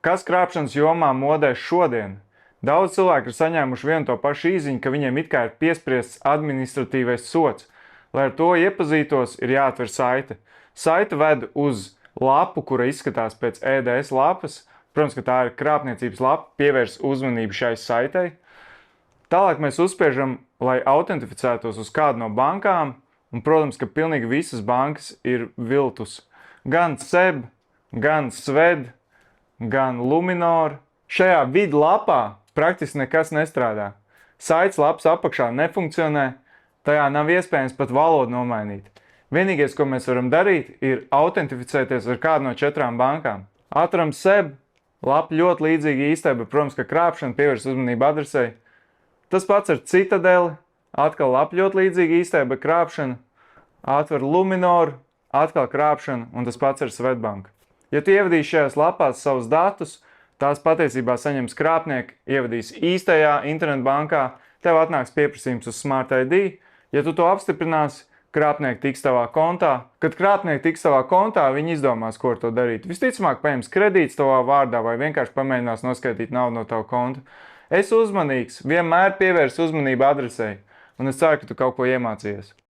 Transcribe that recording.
Kas krāpšanas jomā modē šodien? Daudz cilvēku ir saņēmuši vienu to pašu īziņu, ka viņiem it kā ir piespriests administratīvais sods. Lai ar to iepazītos, ir jāatver saite. Saite ved uz lapu, kura izskatās pēc EDS lapas. Protams, ka tā ir krāpniecības lapa, pievērs uzmanību šai saitei. Tālāk mēs uzspiežam, lai autentificētos uz kādu no bankām, un, protams, ka pilnīgi visas bankas ir viltus. Gan SEB, gan SVED, gan Luminor. Šajā vidlapā praktiski nekas nestrādā. Saites lapas apakšā nefunkcionē, tajā nav iespējams pat valodu nomainīt. Vienīgais, ko mēs varam darīt, ir autentificēties ar kādu no 4 bankām. Atveram SEB, lapa ļoti līdzīga īstai, bet, protams, ka krāpšana pievērs uzmanību adresei. Tas pats ar Citadeli, atkal lapa ļoti līdzīga īstai, bet krāpšana. Atver Luminoru, atkal krāpšana, un tas pats ar Svetbanku. Ja tu ievadīsi šajās lapās savus datus, tās patiesībā saņems krāpnieki, ievadīs īstajā internetbankā, tev atnāks pieprasījums uz Smart ID. Ja tu to apstiprināsi, krāpnieki tiks tavā kontā. Kad krāpnieki tiks tavā kontā, viņi izdomās, ko ar to darīt. Visticamāk, paņems kredītus tavā vārdā vai vienkārši pamēģinās noskaitīt naudu no tava konta. Es uzmanīgs, vienmēr pievērs uzmanību adresei, un es ceru, ka tu kaut ko iemācījies.